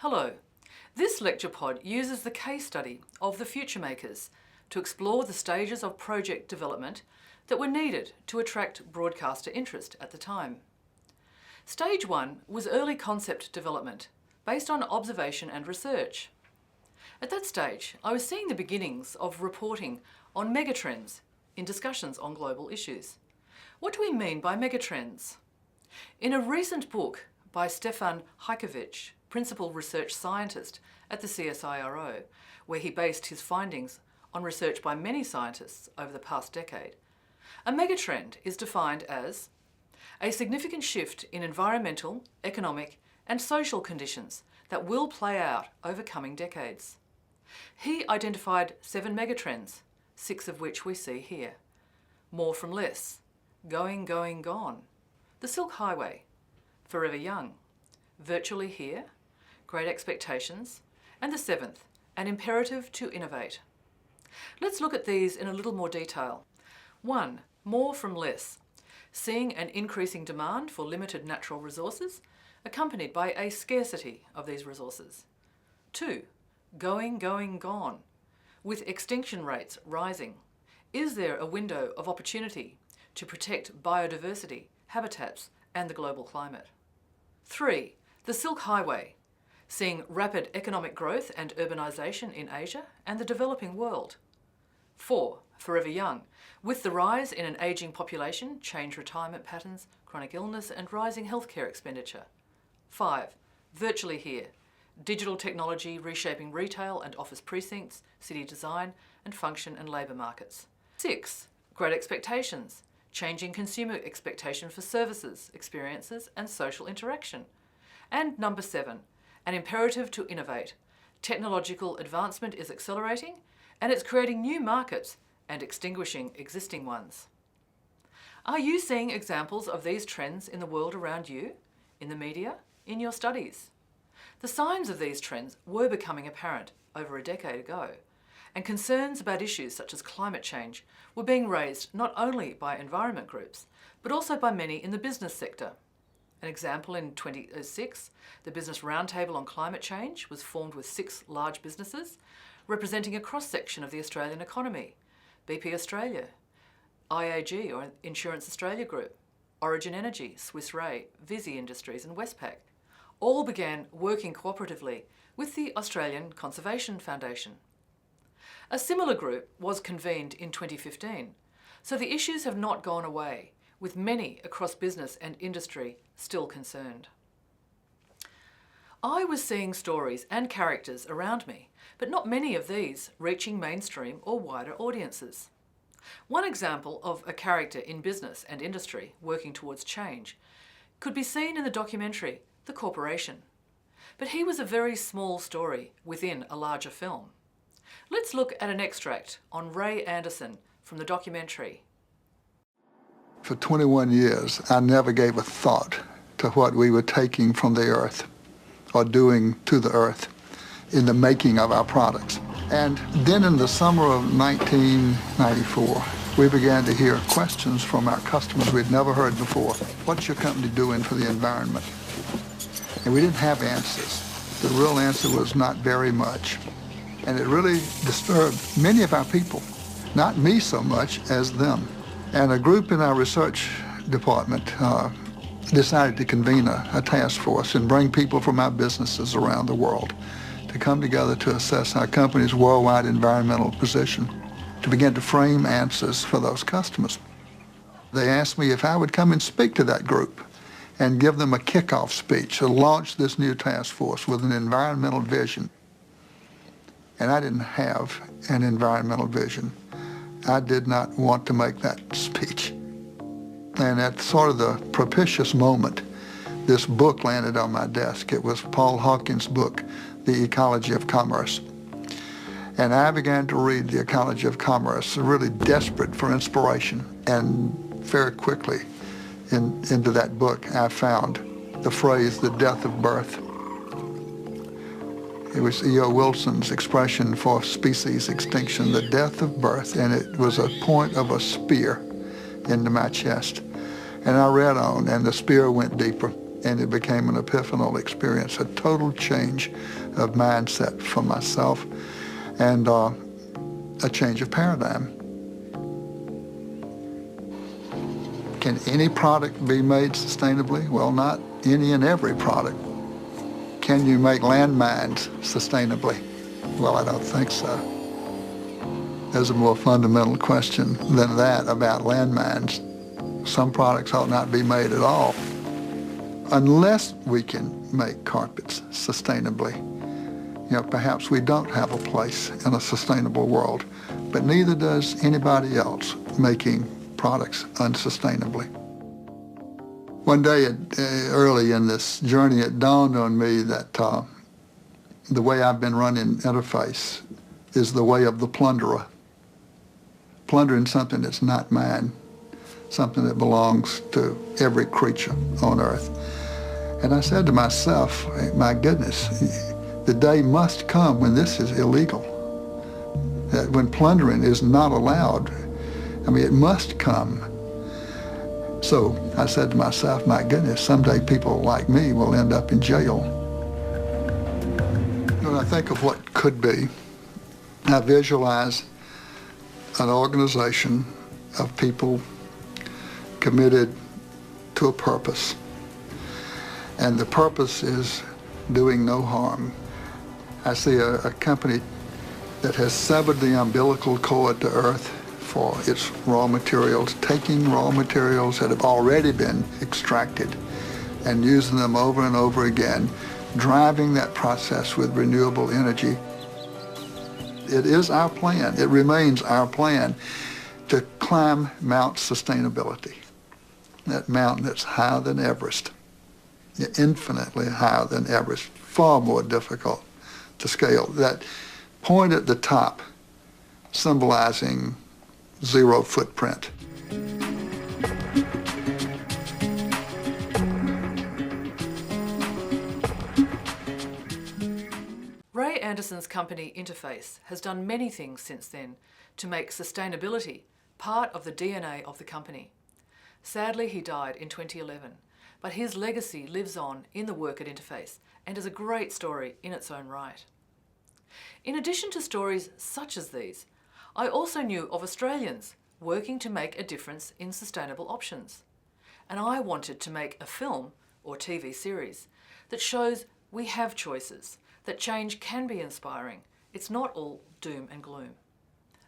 Hello. This lecture pod uses the case study of the Future Makers to explore the stages of project development that were needed to attract broadcaster interest at the time. Stage 1 was early concept development based on observation and research. At that stage, I was seeing the beginnings of reporting on megatrends in discussions on global issues. What do we mean by megatrends? In a recent book by Stefan Hajkowicz, Principal Research Scientist at the CSIRO, where he based his findings on research by many scientists over the past decade, a megatrend is defined as a significant shift in environmental, economic and social conditions that will play out over coming decades. He identified 7 megatrends, 6 of which we see here. More from less, going, gone, the Silk Highway, Forever Young, Virtually Here, Great Expectations, and the 7th, an imperative to innovate. Let's look at these in a little more detail. 1. More from less. Seeing an increasing demand for limited natural resources, accompanied by a scarcity of these resources. 2. Going, gone. With extinction rates rising, is there a window of opportunity to protect biodiversity, habitats, and the global climate? 3. The Silk Highway. Seeing rapid economic growth and urbanisation in Asia and the developing world. 4. Forever Young. With the rise in an ageing population, changed retirement patterns, chronic illness and rising healthcare expenditure. 5. Virtually Here. Digital technology reshaping retail and office precincts, city design and function and labour markets. 6. Great Expectations. Changing consumer expectation for services, experiences and social interaction. And number 7. An imperative to innovate. Technological advancement is accelerating and it's creating new markets and extinguishing existing ones. Are you seeing examples of these trends in the world around you, in the media, in your studies? The signs of these trends were becoming apparent over a decade ago, and concerns about issues such as climate change were being raised not only by environment groups, but also by many in the business sector. An example, in 2006, the Business Roundtable on Climate Change was formed with 6 large businesses representing a cross-section of the Australian economy: BP Australia, IAG or Insurance Australia Group, Origin Energy, Swiss Re, Visy Industries and Westpac. All began working cooperatively with the Australian Conservation Foundation. A similar group was convened in 2015, so the issues have not gone away, with many across business and industry still concerned. I was seeing stories and characters around me, but not many of these reaching mainstream or wider audiences. One example of a character in business and industry working towards change could be seen in the documentary The Corporation. But he was a very small story within a larger film. Let's look at an extract on Ray Anderson from the documentary. For 21 years, I never gave a thought to what we were taking from the earth or doing to the earth in the making of our products. And then in the summer of 1994, we began to hear questions from our customers we'd never heard before. What's your company doing for the environment? And we didn't have answers. The real answer was not very much. And it really disturbed many of our people, not me so much as them. And a group in our research department decided to convene a task force and bring people from our businesses around the world to come together to assess our company's worldwide environmental position, to begin to frame answers for those customers. They asked me if I would come and speak to that group and give them a kickoff speech to launch this new task force with an environmental vision. And I didn't have an environmental vision. I did not want to make that speech. And at sort of the propitious moment, this book landed on my desk. It was Paul Hawkins' book, The Ecology of Commerce. And I began to read The Ecology of Commerce, really desperate for inspiration. And very quickly into that book, I found the phrase, the death of birth. It was E.O. Wilson's expression for species extinction, the death of birth, and it was a point of a spear into my chest. And I read on, and the spear went deeper. And it became an epiphanal experience, a total change of mindset for myself and a change of paradigm. Can any product be made sustainably? Well, not any and every product. Can you make landmines sustainably? Well, I don't think so. There's a more fundamental question than that about landmines. Some products ought not be made at all. Unless we can make carpets sustainably, perhaps we don't have a place in a sustainable world, but neither does anybody else making products unsustainably. One day early in this journey, it dawned on me that the way I've been running Interface is the way of the plunderer. Plundering something that's not mine, something that belongs to every creature on earth. And I said to myself, my goodness, the day must come when this is illegal, that when plundering is not allowed. It must come. So I said to myself, my goodness, someday people like me will end up in jail. When I think of what could be, I visualize an organization of people committed to a purpose. And the purpose is doing no harm. I see a company that has severed the umbilical cord to earth for its raw materials, taking raw materials that have already been extracted and using them over and over again, driving that process with renewable energy. It is our plan, it remains our plan to climb Mount Sustainability, that mountain that's higher than Everest, infinitely higher than Everest, far more difficult to scale. That point at the top symbolizing zero footprint. Ray Anderson's company Interface has done many things since then to make sustainability part of the DNA of the company. Sadly, he died in 2011, but his legacy lives on in the work at Interface and is a great story in its own right. In addition to stories such as these, I also knew of Australians working to make a difference in sustainable options. And I wanted to make a film or TV series that shows we have choices, that change can be inspiring. It's not all doom and gloom.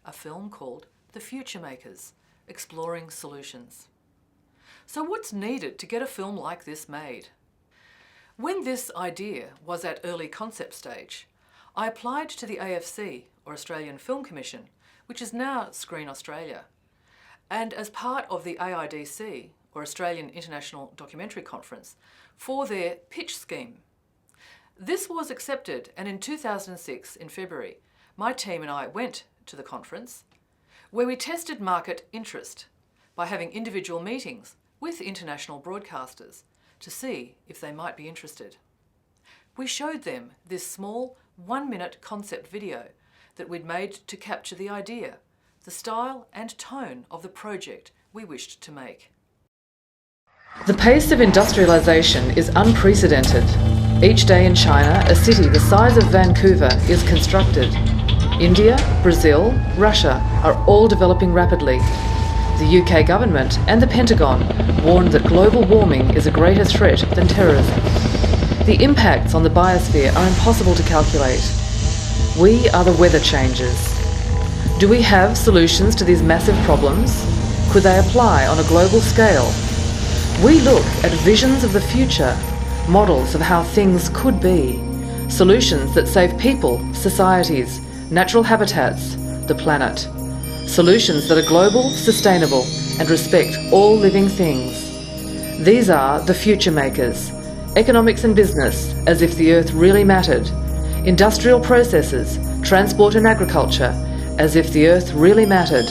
A film called The Future Makers, exploring solutions. So what's needed to get a film like this made? When this idea was at early concept stage, I applied to the AFC, or Australian Film Commission, which is now Screen Australia, and as part of the AIDC, or Australian International Documentary Conference, for their pitch scheme. This was accepted, and in 2006, in February, my team and I went to the conference where we tested market interest by having individual meetings with international broadcasters to see if they might be interested. We showed them this small 1-minute concept video that we'd made to capture the idea, the style and tone of the project we wished to make. The pace of industrialisation is unprecedented. Each day in China, a city the size of Vancouver is constructed. India, Brazil, Russia are all developing rapidly. The UK government and the Pentagon warned that global warming is a greater threat than terrorism. The impacts on the biosphere are impossible to calculate. We are the weather changers. Do we have solutions to these massive problems? Could they apply on a global scale? We look at visions of the future, models of how things could be, solutions that save people, societies, natural habitats, the planet. Solutions that are global, sustainable, and respect all living things. These are the future makers. Economics and business, as if the earth really mattered. Industrial processes, transport and agriculture, as if the earth really mattered.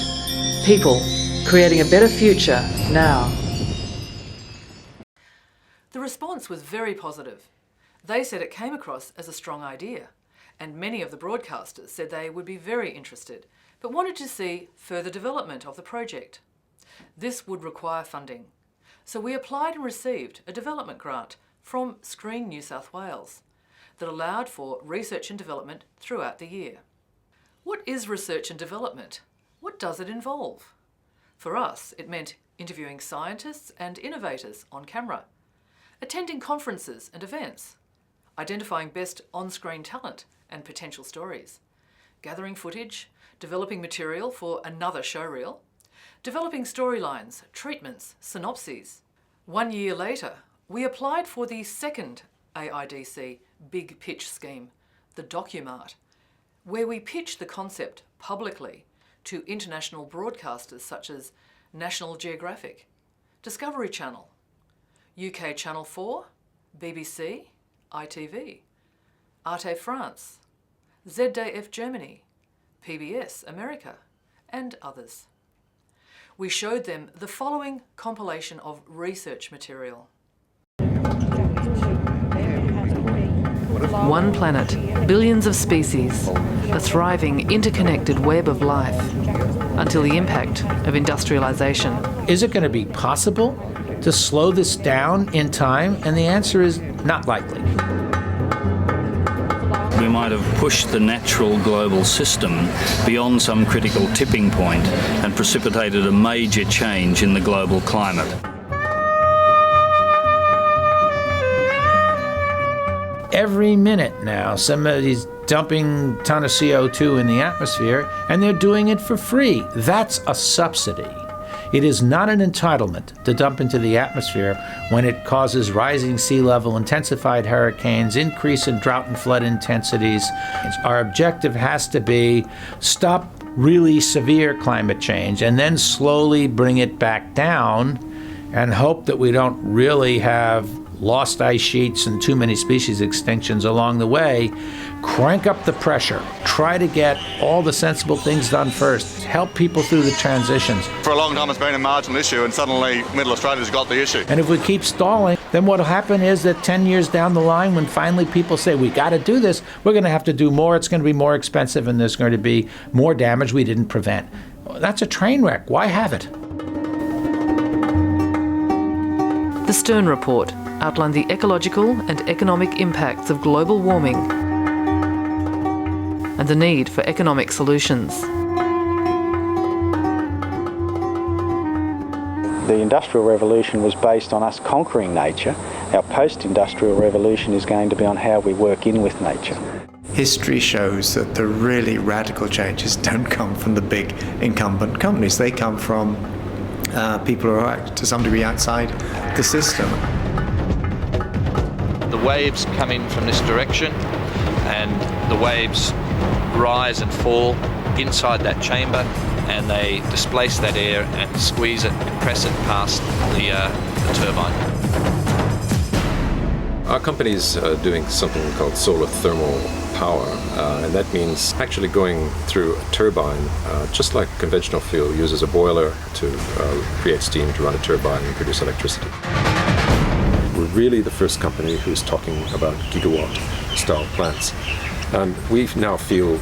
People, creating a better future now. The response was very positive. They said it came across as a strong idea, and many of the broadcasters said they would be very interested, but wanted to see further development of the project. This would require funding, so we applied and received a development grant from Screen New South Wales that allowed for research and development throughout the year. What is research and development? What does it involve? For us, it meant interviewing scientists and innovators on camera, attending conferences and events, identifying best on-screen talent and potential stories, gathering footage, developing material for another showreel, developing storylines, treatments, synopses. 1 year later, we applied for the second AIDC Big Pitch scheme, the DocuMart, where we pitch the concept publicly to international broadcasters such as National Geographic, Discovery Channel, UK Channel 4, BBC, ITV, Arte France, ZDF Germany, PBS America, and others. We showed them the following compilation of research material. One planet, billions of species, a thriving, interconnected web of life, until the impact of industrialisation. Is it going to be possible to slow this down in time? And the answer is not likely. We might have pushed the natural global system beyond some critical tipping point and precipitated a major change in the global climate. Every minute now, somebody's dumping a ton of CO2 in the atmosphere, and they're doing it for free. That's a subsidy. It is not an entitlement to dump into the atmosphere when it causes rising sea level, intensified hurricanes, increase in drought and flood intensities. Our objective has to be stop really severe climate change and then slowly bring it back down and hope that we don't really have lost ice sheets and too many species extinctions along the way. Crank up the pressure. Try to get all the sensible things done first. Help people through the transitions. For a long time it's been a marginal issue, and suddenly Middle Australia's got the issue. And if we keep stalling, then what'll happen is that 10 years down the line, when finally people say, we got to do this, we're going to have to do more, it's going to be more expensive, and there's going to be more damage we didn't prevent. That's a train wreck. Why have it? The Stern Report outlined the ecological and economic impacts of global warming and the need for economic solutions. The Industrial Revolution was based on us conquering nature. Our post-industrial revolution is going to be on how we work in with nature. History shows that the really radical changes don't come from the big incumbent companies. They come from people who are to some degree outside the system. The waves come in from this direction, and the waves rise and fall inside that chamber, and they displace that air and squeeze it, compress it past the turbine. Our company is doing something called solar thermal power, and that means actually going through a turbine, just like conventional fuel uses a boiler to create steam to run a turbine and produce electricity. We're really the first company who's talking about gigawatt-style plants, and we now feel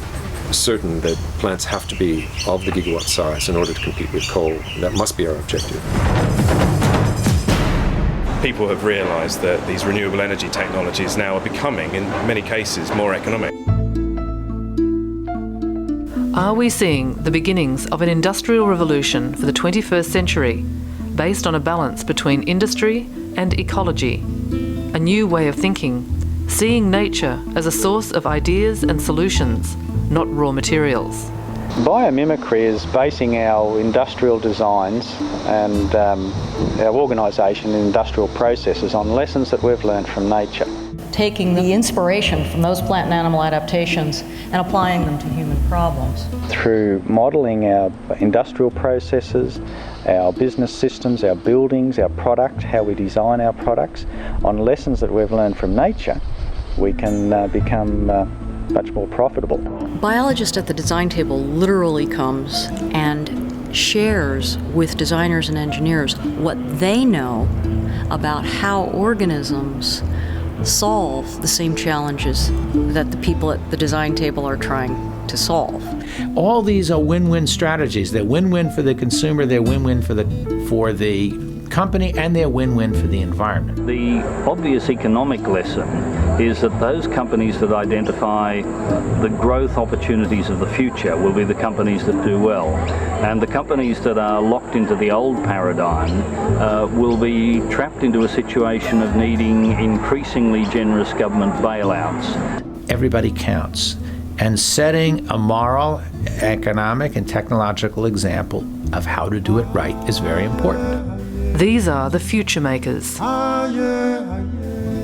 certain that plants have to be of the gigawatt size in order to compete with coal. That must be our objective. People have realised that these renewable energy technologies now are becoming, in many cases, more economic. Are we seeing the beginnings of an industrial revolution for the 21st century, based on a balance between industry and ecology? A new way of thinking, seeing nature as a source of ideas and solutions, not raw materials. Biomimicry is basing our industrial designs and our organisation and industrial processes on lessons that we've learned from nature. Taking the inspiration from those plant and animal adaptations and applying them to human problems. Through modelling our industrial processes, our business systems, our buildings, our product, how we design our products, on lessons that we've learned from nature, we can become much more profitable. Biologist at the design table literally comes and shares with designers and engineers what they know about how organisms solve the same challenges that the people at the design table are trying to solve. All these are win-win strategies. They're win-win for the consumer, they're win-win for the company and they're win-win for the environment. The obvious economic lesson is that those companies that identify the growth opportunities of the future will be the companies that do well. And the companies that are locked into the old paradigm will be trapped into a situation of needing increasingly generous government bailouts. Everybody counts. And setting a moral, economic, and technological example of how to do it right is very important. These are the future makers.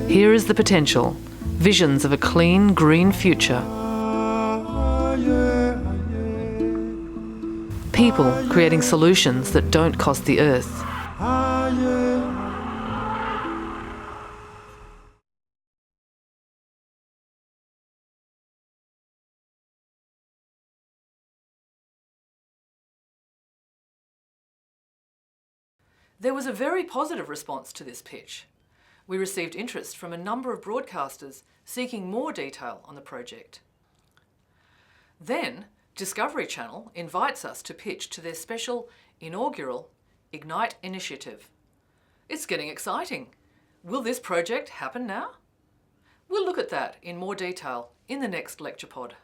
Here is the potential, visions of a clean, green future. People creating solutions that don't cost the earth. There was a very positive response to this pitch. We received interest from a number of broadcasters seeking more detail on the project. Then, Discovery Channel invites us to pitch to their special inaugural Ignite initiative. It's getting exciting. Will this project happen now? We'll look at that in more detail in the next lecture pod.